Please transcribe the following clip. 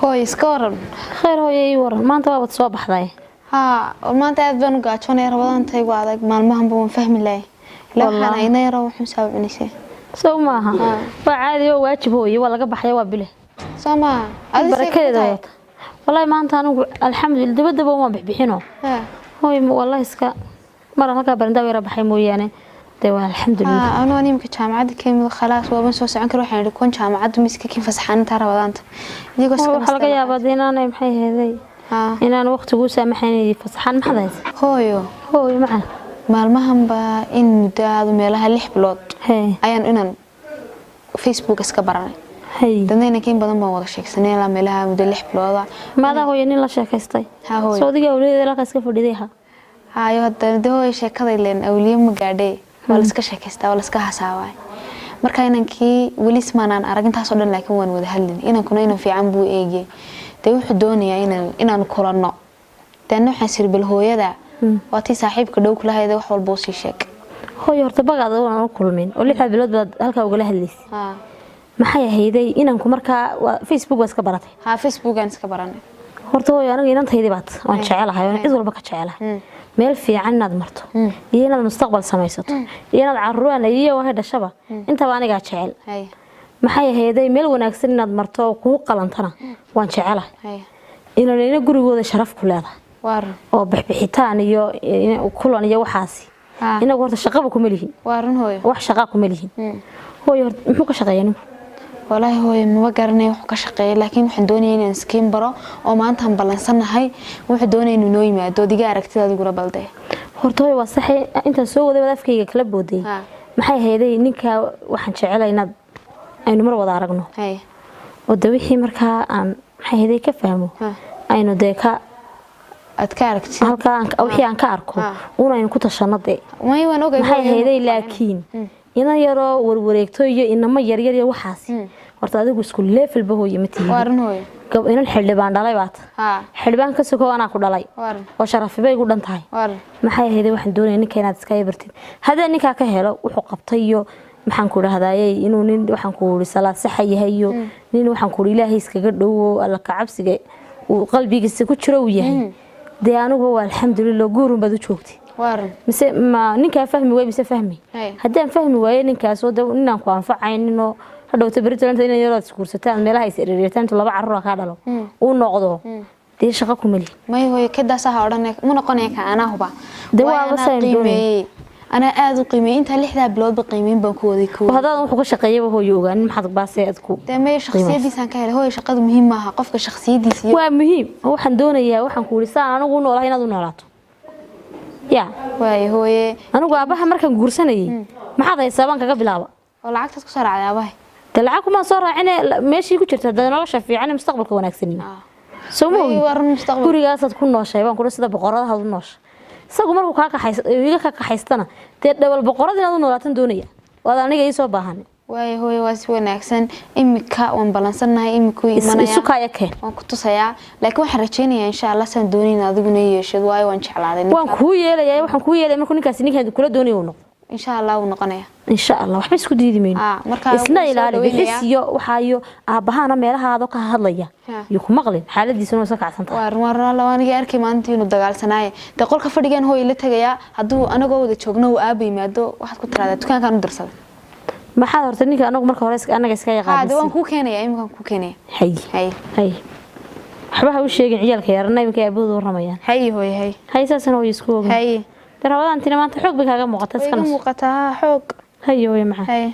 هوي سكورن خير هوي ورن ما أنت ما بتصبح ذي ها وما أنت أذن قاعد رمضان تيجي وعدك مع المهم بنفهم الله لا حنا هنا يروح مسوي نشي سو maaha waa caadi oo waajib hooyo waa laga baxay waa bile sama barakadeeda wallahi maanta anigu alxamdulillah dibadaba ma bixino hooyo wallahi iska mar halka barandaa way rabaxay mooyaane de waa alxamdulillah ana wani imka jaamacada keemid khalaas waa ban soo socon karo waxaan idhi kun jaamacada miska kin fasaxan ta rabadaanta idigo waxa laga yaabaa inaanay maxay heeday inaan waqtigu saamaxaynay fasaxan maxdays hooyo macaan maalmahan ba in muddo meelaha 6 bilood ayaan inaan Facebook iska baranay dadna keen badan baan wada sheegsanay la meelaha muddo 6 bilood maada hooyo nin la sheekaystay Saadiga awliyeeda la iska fadhiday hayo hadda hooyo sheekada leen awliye ma gaadhay wala iska sheekaystaa wala iska hasaaway marka inankii wali ismaanaan arag intaas oo dhan laakiin waan wada hadlin inankuna inaan fiican buu eegay day wuxuu doonayaa inaan kulanno tan waxaan sirbal hooyada waati saaxiibka dhow kula hayday wax walba sii sheeg hooyo horta bagaad oo kulmeen oo 6 bilood baad halka uga hadlaysay maxay ahaydey inanku marka Facebook waa iska baratay Facebook aan iska baranay horta hooyo aniga inantaydii baad waan jecelahay oo cid walba ka jecelahay meel fiican inaad marto iyo inaad mustaqbal samaysato iyo inaad caruurana iyo waxa dhashaba inta baan aniga jecel maxay ahaydey meel wanaagsan inaad marto oo ku qalantana waan jecelahay inayna gurigooda sharaf ku leedahay oo bixbixitaan iyo kulan iyo waxaasi inagu horta shaqaba ku malihin hooyo wax shaqa ku malihin hooyo muxuu ka shaqeeyay والله هو ما قرني وحكا شقي لكن waxaan doonayay inaan skiin baro oo maanta aan balansanahay wuxuu doonayay inuu noo yimaado diga aragtidaada gura balday horta waa sax inta soo waday wadafkayga kala booday maxay ahaydey ninka waxaan jecelahay inaad aynu mar wada aragno oo dawixii marka aan maxay ahaydey ka fahmo aynu deeka ad ka aragtid halkaan wixii aan ka arko una aynu ku tashanade way waan ogay maxay ahaydey laakiin ina yaro warwareegto iyo inama yar yar iyo waxaas horta adigu isku level ba hooyo matii waaran hooyo gab inaan xildhibaan dhalay baad xildhibaan ka soo ana ku dhalay oo sharaf bay ugu dhantahay maxay ahayd waxaan doonay ninka inaad iska yabartid hada ninka ka helo wuxuu qabtay iyo maxaan ku raahdaayay inuu nin waxaan ku wuri salaad sax yahay iyo nin waxaan ku ilaahay iskaga dhawo alla ka cabsiga uu qalbigiisa ku jiro uu yahay de anigu waa alxamdulillah guurun bad u joogtay mise ma ninka fahmi way mise fahmi hadaan fahmi waaye ninkaas oo inaan ku anfacaynino hadhowta baritalanta inay yaraad iskuursataan meelaha is ereertaan laba carruur ka dhalo uu noqdo tii shaqo ku mali may hooyo ka daasaha oranay ma noqonay ka ana huba de waa wasay ana aad u qiimeeyay inta 6 bilood ba qiimeyn baan ku waday ku hadaan wuxuu ka shaqeeyay hooyo ogaan maxad baasay ku de may shakhsiyadiisan ka helay hooyo shaqadu muhiim ma aha qofka shakhsiyadiisa waa muhiim waxaan doonayaa waxaan ku warisaa anigu noolahay inaad u noolaato يا واي هوي أنا وأباها مركن قرصني ما حدا يسابن كجا بلعبة ولا عكس كسر على أباها تلعبكم ما صار عنا ماشي كشرت هذا أنا شايف عنا مستقبل كونك سنين سومي مستقبل كوري جالسة تكون ناش شايفان كل سيدا بقرات هذا الناش ساقو مركو كاكا حيس يجا كاكا حيستنا تدبل البقرات هذا نولاتن دنيا وهذا أنا جاي صوبهاني واي هوي واسوي ناكسن إمكا وانبالانسنا إمكو إيمانيا السكا يكين وانكتو سيا لكن حرجيني إن شاء الله سندوني نادقنا يشد واي وانشعل هذا وانكو يلا يا وانكو يلا مركو نكاسيني هذا كله دوني ونق إن شاء الله ونقنيا إن شاء الله وحبي سكو ديدي مين إسنا إلى بحس يو وحايو أبهانا ميلها هذا كهضليا يكون مغلب حالة دي سنو سكع سنتا مرة لو أنا جاركي ما أنتي ندقال سناي تقول كفرجان هو اللي تجيا هدو أنا جود تشوجنا وأبي ما هدو واحد كنت هذا تكان كانوا درسوا ما حد هرتني كأنه مرة خلاص أنا جالس كيا قاعد هذا وان كوكيني أي مكان كوكيني هي حبها وش يجي عيال خيارنا يمكن يبودوا الرميان هي ساسنا هو يسكوب ترى والله أنت ما أنت حق بك هذا مقطع مقطع حق هي معه